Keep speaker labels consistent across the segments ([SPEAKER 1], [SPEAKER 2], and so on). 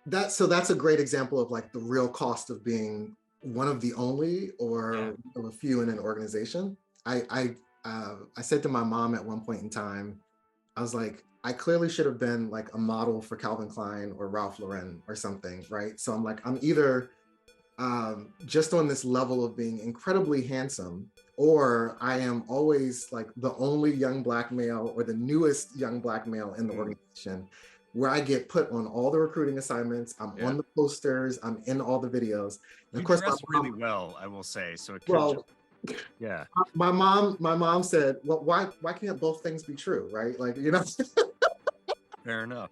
[SPEAKER 1] that's a great example of like the real cost of being one of the only
[SPEAKER 2] Yeah.
[SPEAKER 1] or of a few in an organization. I said to my mom at one point in time, I was like, I clearly should have been like a model for Calvin Klein or Ralph Lauren or something, right? So I'm like, I'm either just on this level of being incredibly handsome, or I am always like the only young black male or the newest young black male in the
[SPEAKER 2] Mm,
[SPEAKER 1] organization, where I get put on all the recruiting assignments. I'm
[SPEAKER 2] yeah.
[SPEAKER 1] on the posters, I'm in all the videos. And of
[SPEAKER 2] You
[SPEAKER 1] course, my
[SPEAKER 2] dress really
[SPEAKER 1] mom,
[SPEAKER 2] well, I will say. So it could just,
[SPEAKER 1] well,
[SPEAKER 2] yeah,
[SPEAKER 1] my mom said, well, why can't both things be true, right? Like,
[SPEAKER 2] fair enough.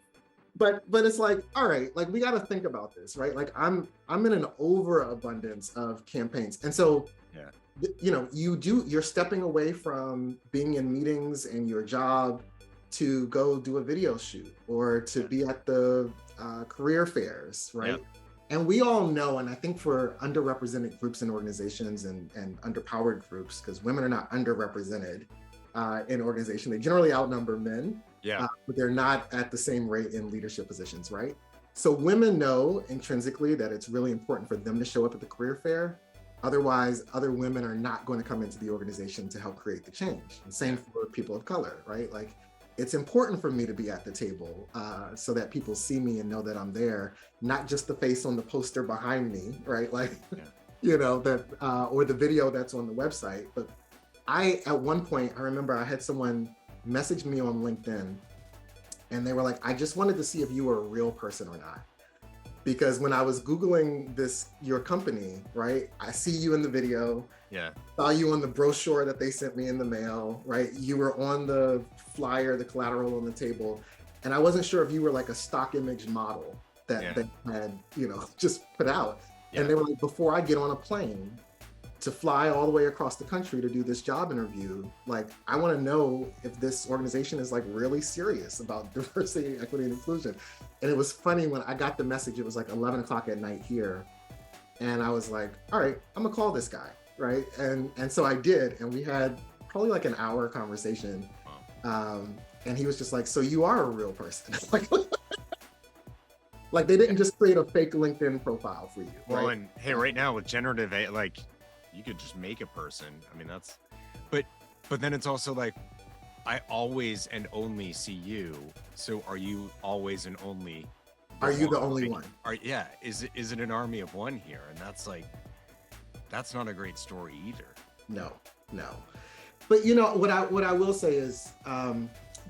[SPEAKER 1] but it's like, all right, like we got to think about this, right? Like I'm in an overabundance of campaigns, and so
[SPEAKER 2] Yeah.
[SPEAKER 1] you're stepping away from being in meetings and your job to go do a video shoot or to
[SPEAKER 2] Yeah.
[SPEAKER 1] be at the career fairs,
[SPEAKER 2] Yeah.
[SPEAKER 1] right? And we all know, and I think for underrepresented groups and organizations and underpowered groups, because women are not underrepresented in organization, they generally outnumber men,
[SPEAKER 2] Yeah.
[SPEAKER 1] but they're not at the same rate in leadership positions, right? So women know intrinsically that it's really important for them to show up at the career fair. Otherwise, other women are not going to come into the organization to help create the change. And same
[SPEAKER 2] Yeah.
[SPEAKER 1] for people of color, right? Like, it's important for me to be at the table so that people see me and know that I'm there, not just the face on the poster behind me, right? Like,
[SPEAKER 2] Yeah.
[SPEAKER 1] that or the video that's on the website. But at one point, I remember I had someone message me on LinkedIn, and they were like, I just wanted to see if you were a real person or not. Because when I was Googling your company, right, I see you in the video,
[SPEAKER 2] Yeah.
[SPEAKER 1] saw you on the brochure that they sent me in the mail, right? You were on the flyer, the collateral on the table. And I wasn't sure if you were like a stock image model that
[SPEAKER 2] Yeah.
[SPEAKER 1] they had, just put out. And
[SPEAKER 2] Yeah.
[SPEAKER 1] they were like, before I get on a plane to fly all the way across the country to do this job interview, like, I want to know if this organization is like really serious about diversity, equity, and inclusion. And it was funny when I got the message, it was like 11 o'clock at night here. And I was like, all right, I'm gonna call this guy, right? And so I did, and we had probably like an hour conversation.
[SPEAKER 2] Wow.
[SPEAKER 1] And he was just like, so you are a real person. Like they didn't just create a fake LinkedIn profile for you,
[SPEAKER 2] Well,
[SPEAKER 1] right?
[SPEAKER 2] and hey, right now with generative AI, like you could just make a person. I mean, but, but then it's also like, I always and only see you. So are you always and only the
[SPEAKER 1] Are you
[SPEAKER 2] one?
[SPEAKER 1] the only
[SPEAKER 2] Like,
[SPEAKER 1] one?
[SPEAKER 2] yeah, is it an army of one here? And that's like, that's not a great story either.
[SPEAKER 1] No, no. But what I will say is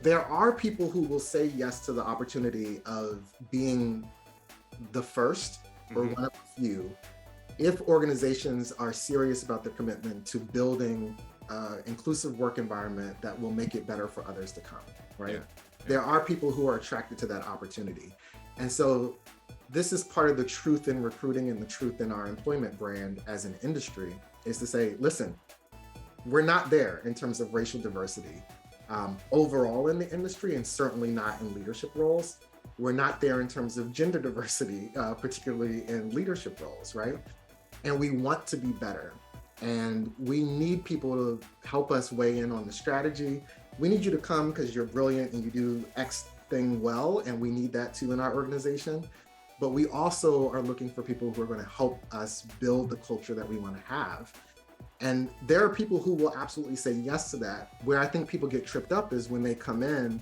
[SPEAKER 1] there are people who will say yes to the opportunity of being the first or
[SPEAKER 2] Hmm.
[SPEAKER 1] one of the few if organizations are serious about their commitment to building inclusive work environment that will make it better for others to come, right?
[SPEAKER 2] Yeah. Yeah.
[SPEAKER 1] There are people who are attracted to that opportunity. And so this is part of the truth in recruiting and the truth in our employment brand as an industry is to say, listen, we're not there in terms of racial diversity overall in the industry, and certainly not in leadership roles. We're not there in terms of gender diversity, particularly in leadership roles, right? And we want to be better. And we need people to help us weigh in on the strategy. We need you to come because you're brilliant and you do X thing well, and we need that too in our organization. But we also are looking for people who are going to help us build the culture that we want to have. And there are people who will absolutely say yes to that. Where I think people get tripped up is when they come in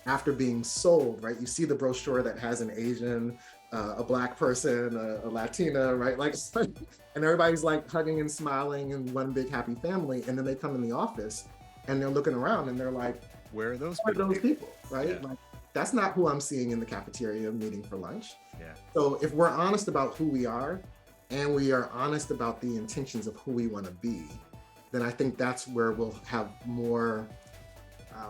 [SPEAKER 1] after being sold, right? You see the brochure that has an Asian, a Black person, a Latina, right? Like, and everybody's like hugging and smiling and one big happy family. And then they come in the office and they're looking around and they're like,
[SPEAKER 2] Where are those
[SPEAKER 1] who are
[SPEAKER 2] people?
[SPEAKER 1] those people,
[SPEAKER 2] Yeah.
[SPEAKER 1] right? Like, that's not who I'm seeing in the cafeteria meeting for lunch.
[SPEAKER 2] Yeah.
[SPEAKER 1] So if we're honest about who we are and we are honest about the intentions of who we want to be, then I think that's where we'll have more,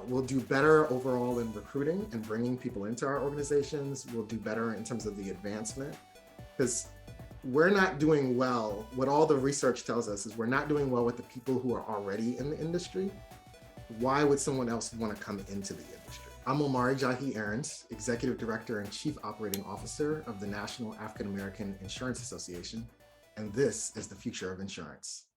[SPEAKER 1] we'll do better overall in recruiting and bringing people into our organizations. We'll do better in terms of the advancement because we're not doing well. What all the research tells us is we're not doing well with the people who are already in the industry. Why would someone else want to come into the industry? I'm Omari Jahi Aarons, Executive Director and Chief Operating Officer of the National African American Insurance Association, and this is the future of insurance.